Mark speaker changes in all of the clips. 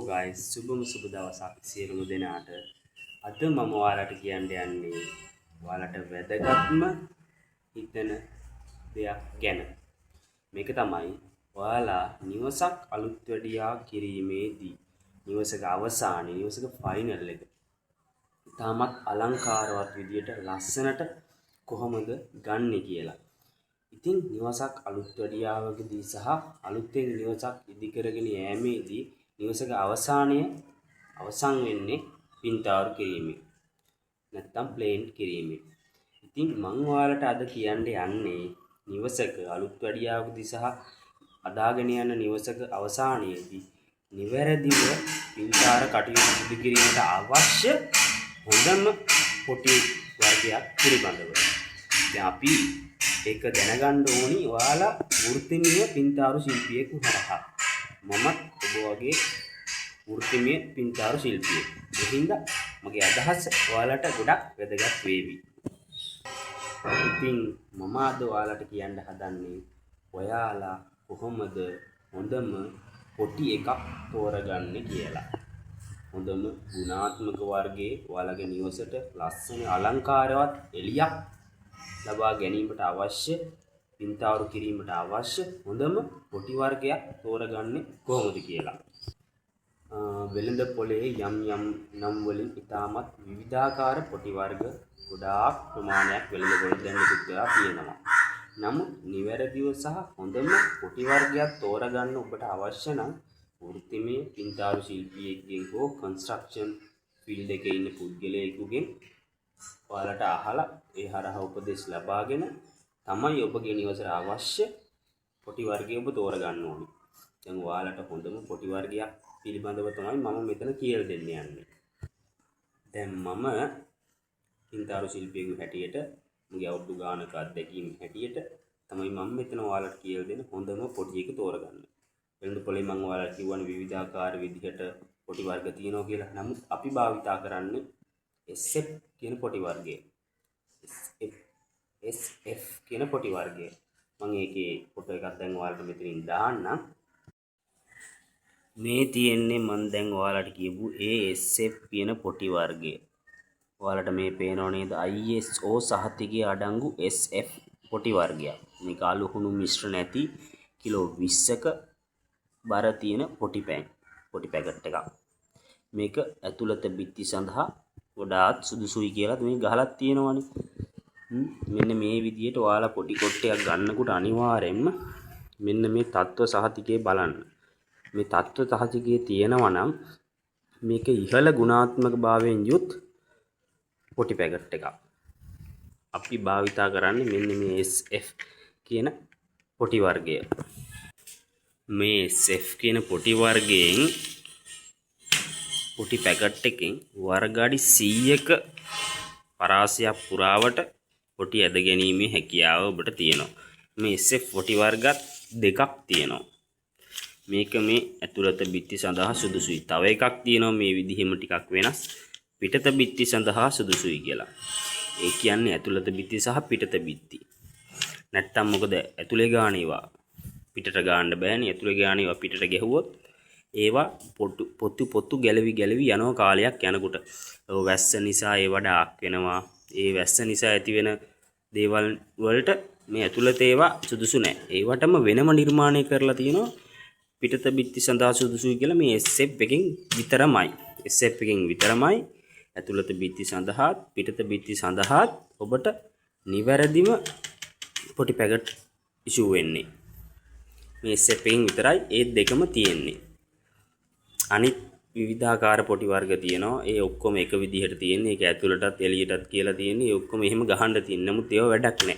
Speaker 1: guys, සුබ දවසක් සියලුම දෙනාට. අද මම ඔයාලට කියන්න යන්නේ ඔයාලට වැදගත්ම හිතන දෙයක් ගැන. මේක තමයි ඔයාලා නිවසක් අලුත් වැඩියා කිරීමේදී නිවසක අවසානයේ නිවසක ෆයිනල් එක තාමත් අලංකාරවත් විදියට ලස්සනට කොහොමද ගන්නෙ කියලා. ඉතින් නිවසක් අලුත් වැඩියාවකදී සහ අලුතෙන් නිවසක් ඉදි කරගෙන යෑමේදී නිවසක අවසන් වෙන්නේ පින්තාරු කිරීමෙන්. නැත්තම් ප්ලේන්ට් කිරීමෙන්. ඉතින් මම ඔයාලට අද කියන්න යන්නේ නිවසක අලුත් වැඩියාවකදී සහ අදාගෙන යන නිවසක අවසානයේදී නිවැරදිව පින්තාර කටයුතු සිදු කිරීමට අවශ්‍ය හොඳම පොටි වර්ගයක් පිළිබඳව. දැන් අපි ඒක දැනගන්න ඕනි ඔයාලා වෘත්තීය පින්තාරු ශිල්පියෙකු හරහා. මමත් ඔබ වගේ වෘත්තීය පින්තාරු ශිල්පියෙක්. ඒ හින්දා මගේ අදහස ඔයාලට ගොඩක් වැදගත් වේවි. ඉතින් මම අද ඔයාලට කියන්න හදන්නේ ඔයාලා කොහොමද හොඳම පොටි එකක් තෝරගන්නේ කියලා. හොඳම ගුණාත්මක වර්ගයේ ඔයාලගේ නිවසට ලස්සන අලංකාරවත් එළියක් ලබා ගැනීමට අවශ්‍ය පින්තාරු කිරීමට අවශ්‍ය හොඳම පොටි වර්ගයක් තෝරගන්නේ කොහොමද කියලා. වෙළඳ පොලේ යම් නම් වලින් ඉතාමත් විවිධාකාර පොටි වර්ග ගොඩාක් ප්‍රමාණයක් වෙළඳ පොලේ දැන් නිකුත් වෙලා තියෙනවා. නමුත් නිවැරදිව සහ හොඳම පොටි වර්ගයක් තෝරගන්න ඔබට අවශ්‍ය නම් වෘත්තීය පින්තාරු ශිල්පියෙක්ගෙන් හෝ කන්ස්ට්‍රක්ෂන් ෆීල්ඩ් එකේ ඉන්න පුද්ගලයෙකුගෙන් ඔයාලට අහලා ඒ හරහා උපදෙස් ලබාගෙන තමයි ඔබගේ නිවසට අවශ්‍ය පොටි වර්ගය ඔබ තෝරගන්න ඕනේ. දැන් ඔයාලට හොඳම පොටි වර්ගයක් පිළිබඳව තමයි මම මෙතන කියලා දෙන්න යන්නේ. දැන් මම පින්තාරු ශිල්පියෙකු හැටියට මගේ අවුරුදු ගානක අත්දැකීම් හැටියට තමයි මම මෙතන ඔයාලට කියලා දෙන හොඳම පොටි එක තෝරගන්න. වෙළඳ පොලේ මම ඔයාලට කියවන විවිධාකාර විදිහට පොටි වර්ග තියෙනවා කියලා. නමුත් අපි භාවිතා කරන්නේ SF කියන පොටි වර්ගය. SF කියන පොටි වර්ගය. මම ඒකේ ෆොටෝ එකක් දැන් ඔයාලට මෙතනින් දාන්නම්. මේ තියෙන්නේ මම දැන් ඔයාලට කියපු SF කියන පොටි වර්ගය. ඔයාලට මේ පේනව නේද ISO සහතිකයේ අඩංගු SF පොටි වර්ගයක්. මේක අලුහුණු මිශ්‍ර නැති කිලෝ 20ක බර තියෙන පොටි පැකට් එකක්. මේක ඇතුළත බිත්ති සඳහා ගොඩාක් සුදුසුයි කියලා මේ ගහලා තියෙනවනේ. මෙන්න මේ විදිහට ඔයාලා පොටි කොටයක් ගන්නකොට අනිවාර්යෙන්ම මෙන්න මේ තත්ත්ව සහතිකයේ බලන්න. මේ තත්ත්ව සහතිකයේ තියෙනවා නම් මේක ඉහළ ගුණාත්මක භාවයෙන් යුත් පොටි පැකට් එකක්. අපි භාවිතා කරන්නේ මෙන්න මේ SF කියන පොටි වර්ගය. මේ SF කියන පොටි වර්ගයෙන් පොටි පැකට් එකෙන් වර්ගාඩි 100ක පරාසයක් පුරාවට පොටි ඇද ගැනීමේ හැකියාව ඔබට තියෙනවා. මේ SF පොටි වර්ගත් දෙකක් තියෙනවා. මේක මේ ඇතුළත බිත්ති සඳහා සුදුසුයි. තව එකක් තියෙනවා මේ විදිහෙම ටිකක් වෙනස්. පිටත බිත්ති සඳහා සුදුසුයි කියලා. ඒ කියන්නේ ඇතුළත බිත්ති සහ පිටත බිත්ති. නැත්තම් මොකද ඇතුලේ ගාන ඒවා පිටට ගන්න බෑනේ. ඇතුලේ ගාන ඒවා පිටට ගැහුවොත් ඒවා පොතු ගැලවි යනවා කාලයක් යනකොට. වැස්ස නිසා ඒවා ඩාක් වෙනවා. ඒ වැස්ස නිසා ඇතිවෙන දේවල් වලට මේ ඇතුළත ඒවා සුදුසු නැහැ. ඒවටම වෙනම නිර්මාණය කරලා තියෙනවා පිටත බිත්ති සඳහා සුදුසුයි කියලා මේ SF එකෙන් විතරමයි. SF එකෙන් විතරමයි ඇතුළත බිත්ති සඳහාත් පිටත බිත්ති සඳහාත් ඔබට නිවැරදිම පොටි පැකට් ඉෂුව වෙන්නේ. මේ SF එකෙන් විතරයි ඒ දෙකම තියෙන්නේ. අනිත් විවිධාකාර පොටි වර්ග තියෙනවා. ඒ ඔක්කොම එක විදිහට තියෙන්නේ. ඒක ඇතුළටත් එළියටත් කියලා තියෙන්නේ. ඒ ඔක්කොම එහෙම ගහන්න තියෙන. නමුත් ඒව වැඩක් නැහැ.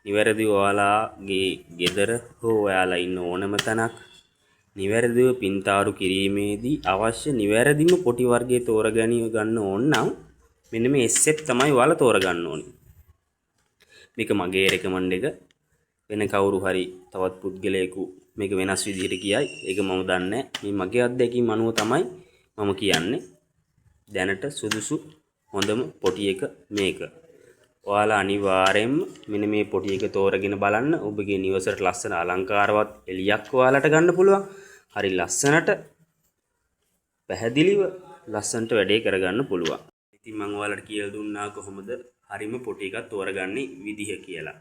Speaker 1: නිවැරදිව ඔයාලාගේ ගෙදර හෝ ඔයාලා ඉන්න ඕනම තැනක් නිවැරදිව පින්තාරු කිරීමේදී අවශ්‍ය නිවැරදිම පොටි වර්ගයේ තෝරගැනීම ගන්න ඕන නම් මෙන්න මේ SF තමයි ඔයාලා තෝරගන්න ඕනේ. මේක මගේ රෙකමන්ඩ් එක. වෙන කවුරු හරි තවත් පුද්ගලයෙකු මේක වෙනස් විදිහට කියයි. ඒක මම දන්නේ නැහැ. මේ මගේ අත්දැකීම් අනුව තමයි මම කියන්නේ. දැනට සුදුසු හොඳම පොටි එක මේක. ඔයාලා අනිවාර්යයෙන්ම මෙන්න මේ පොටි එක තෝරගෙන බලන්න. ඔබගේ නිවසට ලස්සන අලංකාරවත් එළියක් ඔයාලට ගන්න පුළුවන්. හරි ලස්සනට පැහැදිලිව ලස්සනට වැඩේ කරගන්න පුළුවන්. ඉතින් මම ඔයාලට කියලා දුන්නා කොහොමද හරිම පොටි එකක් තෝරගන්නේ විදිහ කියලා.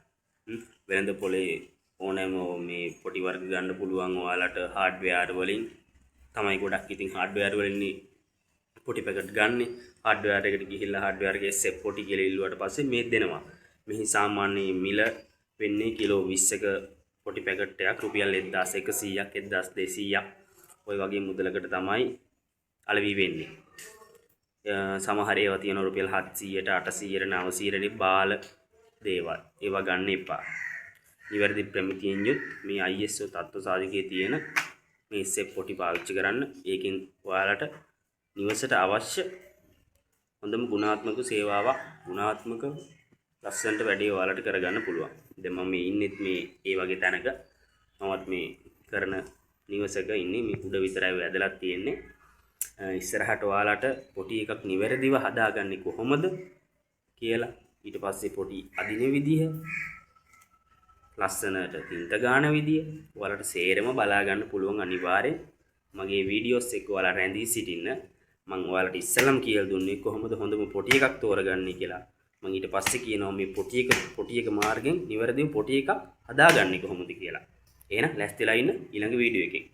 Speaker 1: වෙළඳ පොලේ ඕනෑම මේ පොටි වර්ග ගන්න පුළුවන් ඔයාලට හાર્ඩ්වෙයාර් වලින් තමයි ගොඩක් ඉතින් හાર્ඩ්වෙයාර් වලින් පොටි පැකට් ගන්න. හાર્ඩ්වෙයාර් එකට ගිහිල්ලා හાર્ඩ්වෙයාර් එකේ සෙප් පොටි කියලා ඉල්ලුවට පස්සේ මේ දෙනවා. මෙහි සාමාන්‍ය මිල වෙන්නේ කිලෝ 20ක පොටි පැකට් එකක් රුපියල් 1100ක් 1200ක් ඔය වගේ මුදලකට තමයි අලවි වෙන්නේ. සමහර ඒවා තියෙන රුපියල් 700ට 800ට 900ට බාල දේවල්. ඒවා ගන්න එපා. නිවැරදි ප්‍රමිතියෙන් යුත් මේ ISO තත්ත්ව සාධකයේ තියෙන මේ සෙප් පොටි පාවිච්චි කරන්න. ඒකෙන් ඔයාලට නිවසට අවශ්‍ය හොඳම ගුණාත්මක සේවාවක් ගුණාත්මක ලස්සනට වැඩේ ඔයාලට කරගන්න පුළුවන්. දැන් මම ඉන්නෙත් මේ ඒ වගේ තැනක. මමත් මේ කරන නිවසක ඉන්නේ. මේ උඩ විතරයි වැදලා තියෙන්නේ. ඉස්සරහට ඔයාලට පොටි එකක් නිවැරදිව හදාගන්නේ කොහොමද කියලා ඊට පස්සේ පොටි අදින විදිහ ලස්සනට තින්ත ගන්න විදිය ඔයාලට සේරම බලා ගන්න පුළුවන් අනිවාර්යෙන්. මගේ වීඩියෝස් එක්ක ඔයාලා රැඳී සිටින්න. මම ඔයාලට ඉස්සෙල්ලම කියලා දුන්නේ කොහොමද හොඳම පොටි එකක් තෝරගන්නේ කියලා. මම ඊට පස්සේ කියනවා මේ පොටි එක මාර්ගෙන් නිවැරදිව පොටි එකක් හදාගන්නේ කොහොමද කියලා. එහෙනම් ලැස්තිලා ඉන්න ඊළඟ වීඩියෝ එකේ.